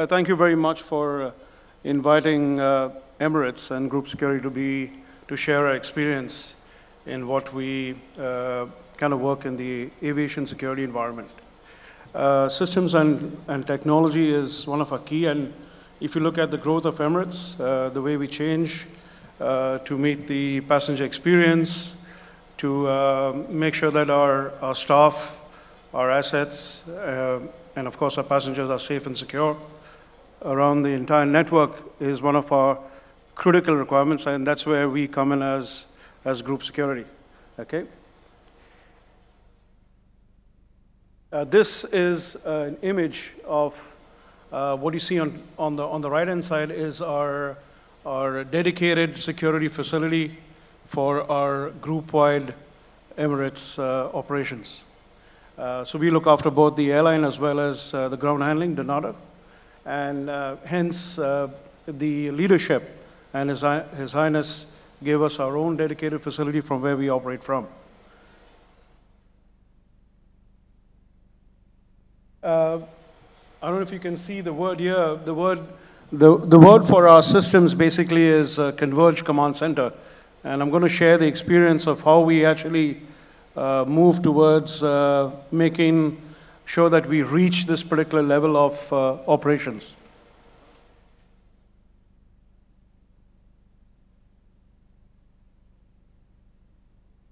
Thank you very much for inviting Emirates and Group Security to share our experience in what we kind of work in the aviation security environment. Systems and technology is one of our key, and if you look at the growth of Emirates, the way we change to meet the passenger experience, to make sure that our staff, our assets, and of course our passengers are safe and secure around the entire network is one of our critical requirements, and that's where we come in as Group Security. Okay. This is an image of what you see on the right-hand side is our dedicated security facility for our group-wide Emirates operations. So we look after both the airline as well as the ground handling, the NADA, and hence the leadership and His Highness gave us our own dedicated facility from where we operate from. I don't know if you can see the word here. The word for our systems basically is Converged Command Center, and I'm going to share the experience of how we actually move towards making sure that we reach this particular level of operations.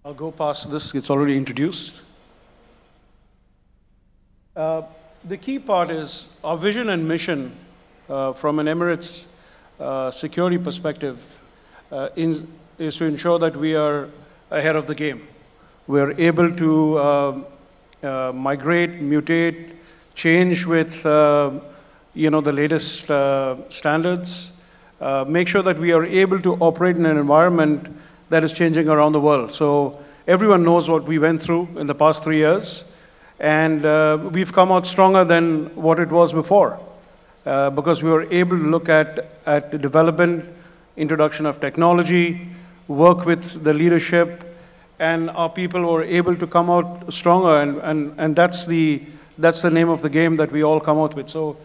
I'll go past this, it's already introduced. The key part is our vision and mission from an Emirates security perspective is to ensure that we are ahead of the game. We're able to migrate, mutate, change with the latest standards, make sure that we are able to operate in an environment that is changing around the world. So everyone knows what we went through in the past 3 years, and we've come out stronger than what it was before because we were able to look at the development, introduction of technology, work with the leadership, and our people were able to come out stronger, and that's the name of the game that we all come out with. So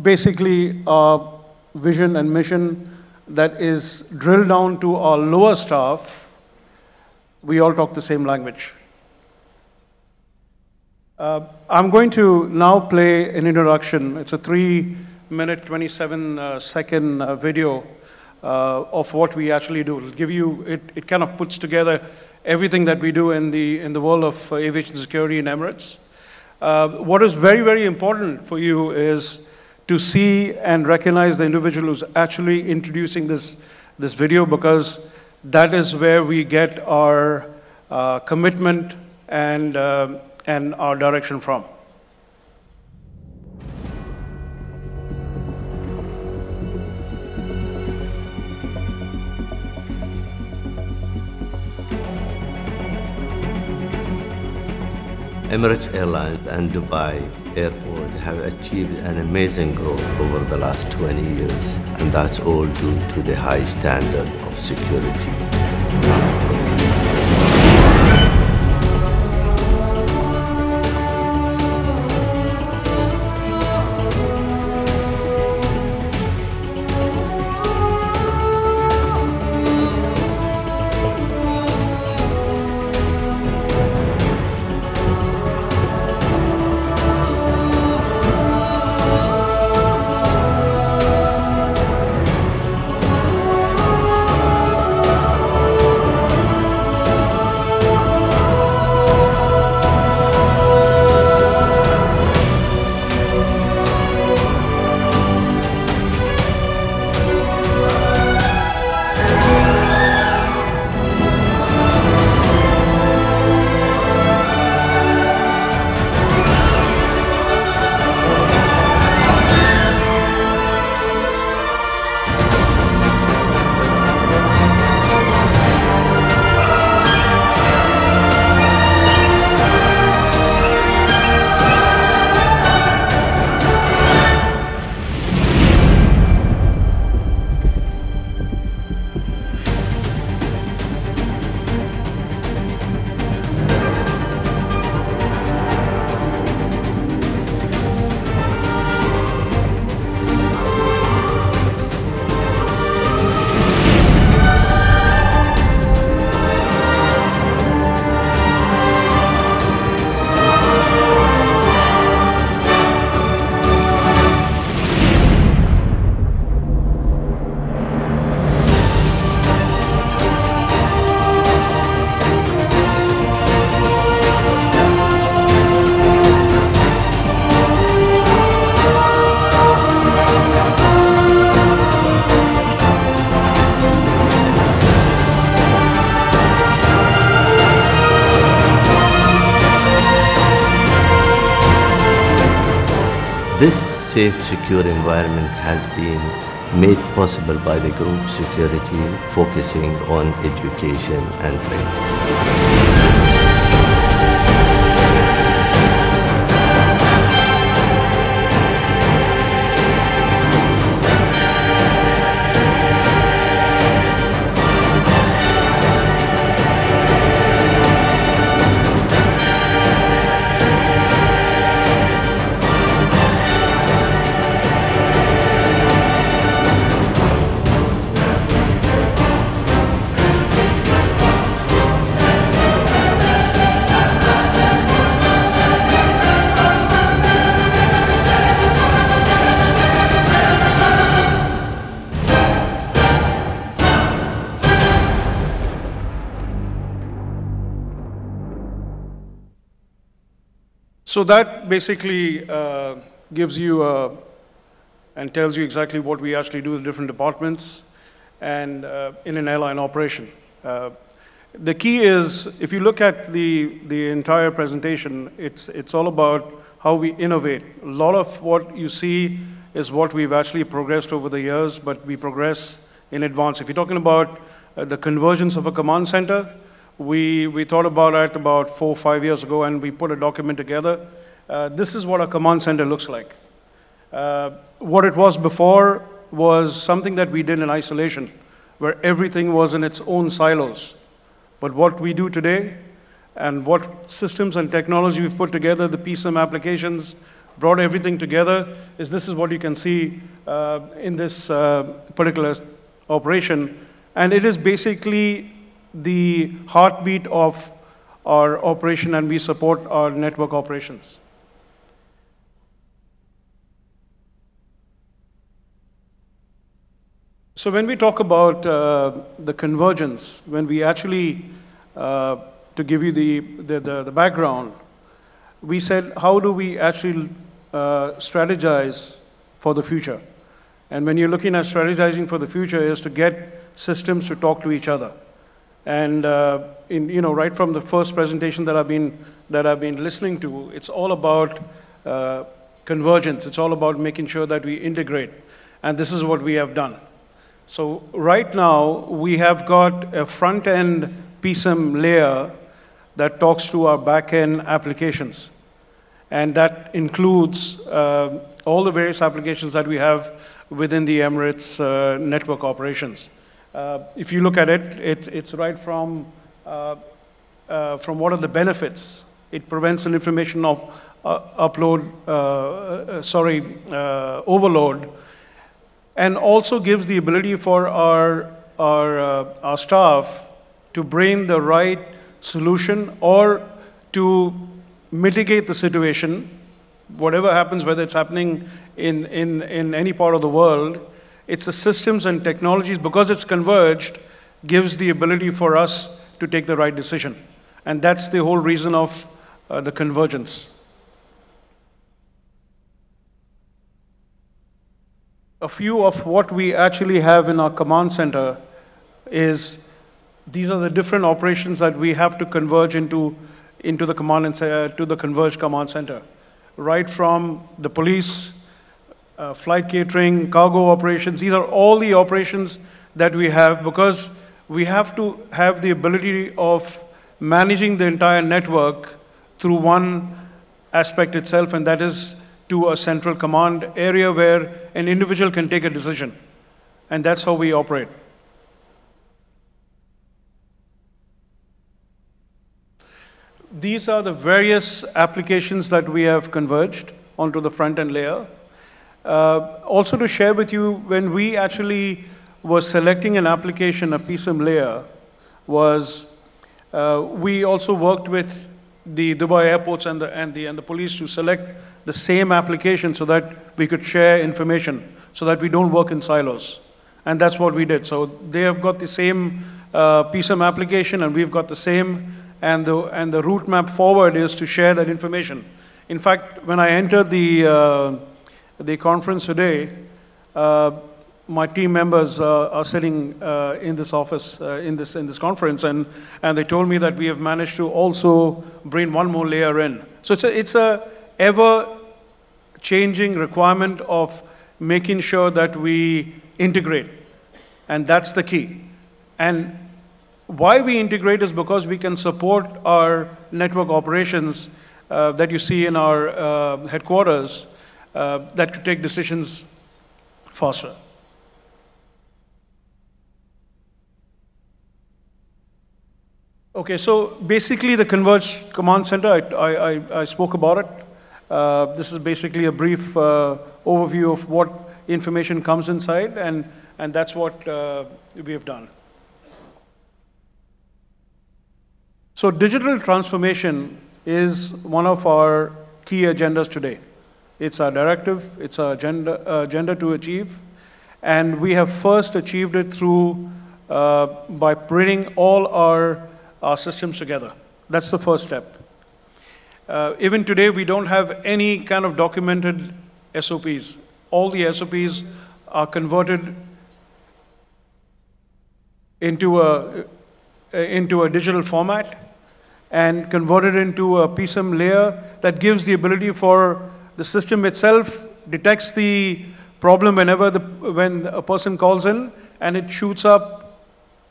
basically our vision and mission that is drilled down to our lower staff, we all talk the same language. I'm going to now play an introduction. It's a 3-minute, 27-second video of what we actually do. It'll give you, it kind of puts together everything that we do in the world of aviation security in Emirates. What is very, very important for you is to see and recognize the individual who's actually introducing this video, because that is where we get our commitment and our direction from. Emirates Airlines and Dubai Airport have achieved an amazing growth over the last 20 years, and that's all due to the high standard of security. This safe, secure environment has been made possible by the group security focusing on education and training. So that basically gives you and tells you exactly what we actually do in different departments and in an airline operation. The key is, if you look at the entire presentation, it's all about how we innovate. A lot of what you see is what we've actually progressed over the years, but we progress in advance. If you're talking about the convergence of a command center, we thought about it about 4 or 5 years ago, and we put a document together. This is what a command center looks like. What it was before was something that we did in isolation, where everything was in its own silos. But what we do today, and what systems and technology we've put together, the PSIM applications, brought everything together, this is what you can see in this particular operation. And it is basically the heartbeat of our operation, and we support our network operations. So when we talk about the convergence, when we actually, to give you the background, we said, how do we actually strategize for the future? And when you're looking at strategizing for the future, is to get systems to talk to each other. And right from the first presentation that I've been listening to, it's all about convergence. It's all about making sure that we integrate, and this is what we have done. So right now we have got a front-end PSIM layer that talks to our back-end applications, and that includes all the various applications that we have within the Emirates network operations. If you look at it, it's right from what are the benefits. It prevents an information of overload, and also gives the ability for our staff to bring the right solution or to mitigate the situation, whatever happens, whether it's happening in any part of the world. It's the systems and technologies, because it's converged, gives the ability for us to take the right decision. And that's the whole reason of the convergence. A few of what we actually have in our command center is, these are the different operations that we have to converge into the converged command center. Right from the police, flight catering, cargo operations. These are all the operations that we have, because we have to have the ability of managing the entire network through one aspect itself, and that is to a central command area where an individual can take a decision. And that's how we operate. These are the various applications that we have converged onto the front-end layer. Also to share with you, when we actually were selecting an application, a PSIM layer, we also worked with the Dubai airports and the police to select the same application so that we could share information, so that we don't work in silos. And that's what we did. So they have got the same PSIM application, and we've got the same, and the route map forward is to share that information. In fact, when I entered the conference today, my team members are sitting in this office, in this conference, and they told me that we have managed to also bring one more layer in. So it's a ever changing requirement of making sure that we integrate. And that's the key. And why we integrate is because we can support our network operations that you see in our headquarters that could take decisions faster. Okay, so basically the Converged Command Center, I spoke about it. This is basically a brief overview of what information comes inside, and that's what we have done. So digital transformation is one of our key agendas today. It's our directive, it's our agenda to achieve, and we have first achieved it through by bringing all our systems together. That's the first step. Even today, we don't have any kind of documented SOPs. All the SOPs are converted into a digital format and converted into a PSM layer that gives the ability for the system itself detects the problem when a person calls in, and it shoots up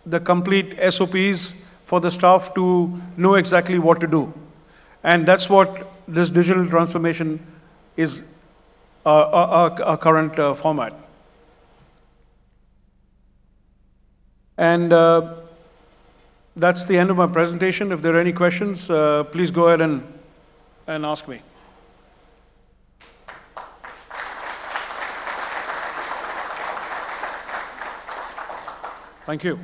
the complete SOPs for the staff to know exactly what to do. And that's what this digital transformation is, our current format. And that's the end of my presentation. If there are any questions, please go ahead and ask me. Thank you.